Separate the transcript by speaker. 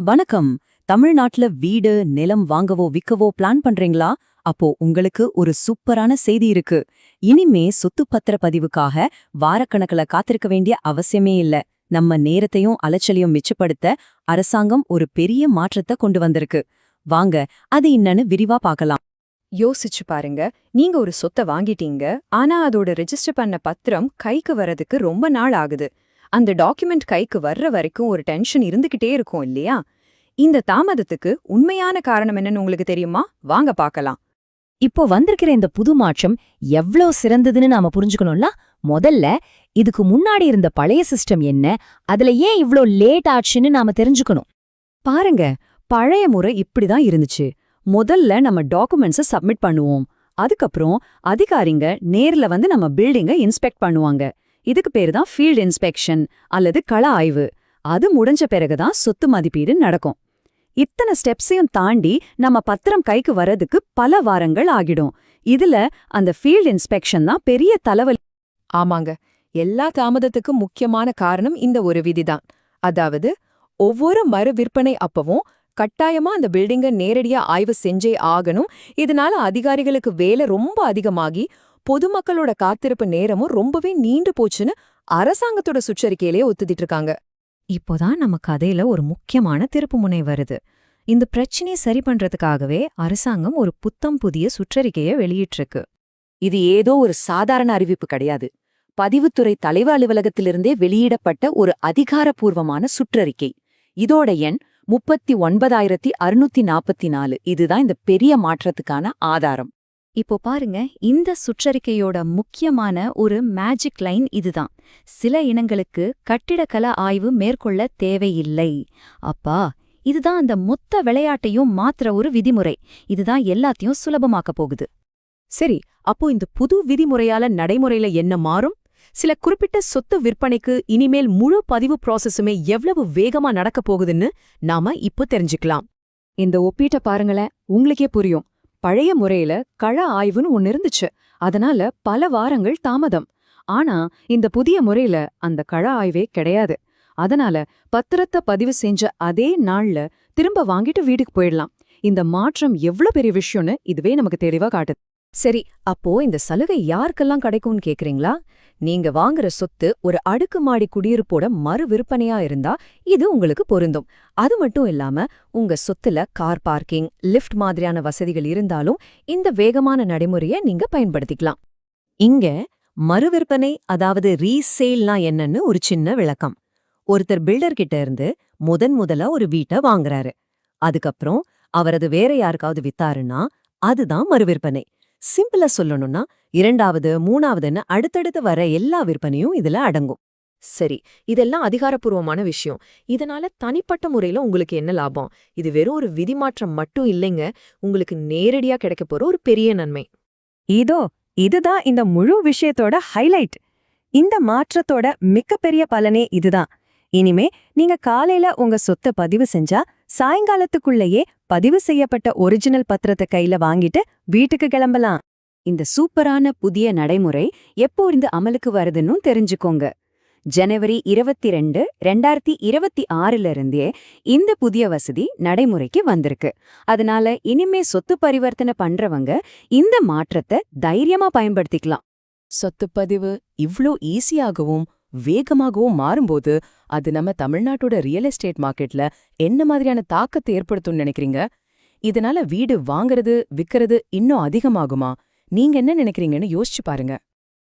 Speaker 1: வணக்கம். தமிழ்நாட்டுல வீடு, நிலம் வாங்கவோ விக்கவோ பிளான் பண்றீங்களா? அப்போ உங்களுக்கு ஒரு சூப்பரான செய்தி இருக்கு. இனிமே சொத்து பத்திர பதிவுக்காக வாரக்கணக்குல காத்திருக்க வேண்டிய அவசியமே இல்ல. நம்ம நேரத்தையும் அலைச்சலையும் மிச்சப்படுத்த அரசாங்கம் ஒரு பெரிய மாற்றத்தை கொண்டு வந்திருக்கு. வாங்க, அது என்னன்னு விரிவா பார்க்கலாம்.
Speaker 2: யோசிச்சு பாருங்க. நீங்க ஒரு சொத்தை வாங்கிட்டீங்க, ஆனா அதோட ரெஜிஸ்டர் பண்ண பத்திரம் கைக்கு வரதுக்கு ரொம்ப நாள் ஆகுது. அந்த டாக்குமெண்ட் கைக்கு வர்ற வரைக்கும் ஒரு டென்ஷன் இருந்துகிட்டே இருக்கும் இல்லையா? இந்த தாமதத்துக்கு உண்மையான காரணம் என்னன்னு உங்களுக்கு தெரியுமா? வாங்க பார்க்கலாம்.
Speaker 3: இப்போ வந்திருக்கிற இந்த புது மாற்றம் எவ்ளோ சிறந்ததுன்னு நாம புரிஞ்சுக்கணும்ல. முதல்ல இதுக்கு முன்னாடி இருந்த பழைய சிஸ்டம் என்ன, அதுல ஏன் இவ்ளோ லேட் ஆச்சுன்னு நாம தெரிஞ்சுக்கணும்.
Speaker 2: பாருங்க, பழைய முறை இப்படிதான் இருந்துச்சு. முதல்ல நம்ம டாக்குமெண்ட்ஸை சப்மிட் பண்ணுவோம். அதுக்கப்புறம் அதிகாரிங்க நேர்ல வந்து நம்ம பில்டிங்கை இன்ஸ்பெக்ட் பண்ணுவாங்க. இதுக்கு பேரு தான் ஃபீல்ட் இன்ஸ்பெக்ஷன் அல்லது கள ஆய்வு. அது முடிஞ்ச பிறகுதான் சொத்து மதிப்பீடு நடக்கும். இத்தனை ஸ்டெப்ஸையும் தாண்டி நம்ம பத்திரம் கைக்கு வர்றதுக்கு பல வாரங்கள் ஆகிடும். இதுல அந்த ஃபீல்ட் இன்ஸ்பெக்ஷன் தான் பெரிய தலைவலி. ஆமாங்க, எல்லா தாமதத்துக்கும் முக்கியமான காரணம் இந்த ஒரு விதிதான். அதாவது ஒவ்வொரு மறு விற்பனை அப்பவும் கட்டாயமா அந்த பில்டிங்க நேரடியா ஆய்வு செஞ்சே ஆகணும். இதனால அதிகாரிகளுக்கு வேலை ரொம்ப அதிகமாகி பொதுமக்களோட காத்திருப்பு நேரமும் ரொம்பவே நீண்டு போச்சுன்னு அரசாங்கத்தோட சுற்றறிக்கையிலே ஒத்துதிட்டு இருக்காங்க.
Speaker 3: இப்போதான் நம்ம கதையில ஒரு முக்கியமான திருப்புமுனை வருது. இந்த பிரச்சனையை சரி பண்றதுக்காகவே அரசாங்கம் ஒரு புத்தம் புதிய சுற்றறிக்கையை வெளியிட்டிருக்கு.
Speaker 4: இது ஏதோ ஒரு சாதாரண அறிவிப்பு கிடையாது. பதிவுத்துறை தலைவர் அலுவலகத்திலிருந்தே வெளியிடப்பட்ட ஒரு அதிகாரப்பூர்வமான சுற்றறிக்கை. இதோட எண் 39,644. இதுதான் இந்த பெரிய மாற்றத்துக்கான ஆதாரம்.
Speaker 3: இப்போ பாருங்க, இந்த சுற்றறிக்கையோட முக்கியமான ஒரு மேஜிக் லைன் இதுதான். சில இனங்களுக்கு கட்டிடக்கல ஆய்வு மேற்கொள்ள தேவையில்லை. அப்பா, இதுதான் அந்த மொத்த விளையாட்டையும் மாத்திர ஒரு விதிமுறை. இதுதான் எல்லாத்தையும் சுலபமாக்க போகுது.
Speaker 4: சரி, அப்போ இந்த புது விதிமுறையால நடைமுறையில என்ன மாறும்? சில குறிப்பிட்ட சொத்து விற்பனைக்கு இனிமேல் முழு பதிவு ப்ராசஸுமே எவ்வளவு வேகமா நடக்க போகுதுன்னு நாம இப்போ தெரிஞ்சுக்கலாம்.
Speaker 2: இந்த ஒப்பீட்ட பாருங்களேன், உங்களுக்கே புரியும். பழைய முறையில கள ஆய்வுன்னு ஒன்னு இருந்துச்சு. அதனால பல வாரங்கள் தாமதம். ஆனா இந்த புதிய முறையில அந்த கள ஆய்வே கிடையாது. அதனால பத்திரத்தை பதிவு செஞ்ச அதே நாள்ல திரும்ப வாங்கிட்டு வீட்டுக்கு போயிடலாம். இந்த மாற்றம் எவ்வளவு பெரிய விஷயம்னு இதுவே நமக்கு தெளிவா காட்டுது. சரி, அப்போ இந்த சலுகை யாருக்கெல்லாம் கிடைக்கும்னு கேக்குறீங்களா? நீங்க வாங்குற சொத்து ஒரு அடுக்குமாடி குடியிருப்போட மறு விற்பனையா இருந்தா இது உங்களுக்கு பொருந்தும். அது மட்டும் இல்லாம உங்க சொத்துல கார் பார்க்கிங், லிஃப்ட் மாதிரியான வசதிகள் இருந்தாலும் இந்த வேகமான நடைமுறையை நீங்க பயன்படுத்திக்கலாம்.
Speaker 4: இங்க மறுவிற்பனை, அதாவது ரீசேல்னா என்னன்னு ஒரு சின்ன விளக்கம். ஒருத்தர் பில்டர் கிட்ட இருந்து முதலா ஒரு வீட்டை வாங்குறாரு. அதுக்கப்புறம் அவரது வேற யாருக்காவது வித்தாருன்னா அதுதான் மறுவிற்பனை. சிம்பிளா சொல்லணும்னா இரண்டாவது, மூணாவதுன்னு அடுத்தடுத்து வர எல்லா விற்பனையும் இதுல அடங்கும். சரி, இதெல்லாம் அதிகாரப்பூர்வமான விஷயம். இதனால தனிப்பட்ட முறையில உங்களுக்கு என்ன லாபம்? இது வெறும் ஒரு விதிமாற்றம் மட்டும் இல்லைங்க, உங்களுக்கு நேரடியா கிடைக்க போற ஒரு பெரிய நன்மை.
Speaker 1: இதுதான் இந்த முழு விஷயத்தோட ஹைலைட். இந்த மாற்றத்தோட மிகப்பெரிய பலனே இதுதான். இனிமே நீங்க காலையில உங்க சொத்தை பதிவு செஞ்சா சாயங்காலத்துக்குள்ளேயே பதிவு செய்யப்பட்ட ஒரிஜினல் பத்திரத்தை கையில வாங்கிட்டு வீட்டுக்கு கிளம்பலாம்.
Speaker 2: இந்த சூப்பரான புதிய நடைமுறை எப்போ இருந்து அமலுக்கு வருதுன்னு தெரிஞ்சுக்கோங்க. ஜனவரி 22, 2026 இருந்தே இந்த புதிய வசதி நடைமுறைக்கு வந்திருக்கு. அதனால இனிமே சொத்து பரிவர்த்தனை பண்றவங்க இந்த மாற்றத்தை தைரியமா பயன்படுத்திக்கலாம்.
Speaker 4: சொத்துப்பதிவு இவ்ளோ ஈஸியாகவும் வேகமாகவும் மாறும்போது அது நம்ம தமிழ்நாட்டோட ரியல் எஸ்டேட் மார்க்கெட்ல என்ன மாதிரியான தாக்கத்தை ஏற்படுத்தும்னு நினைக்கிறீங்க? இதனால வீடு வாங்குறது, விக்கிறது இன்னும் அதிகமாகுமா? நீங்க என்ன நினைக்கிறீங்கன்னு யோசிச்சு பாருங்க.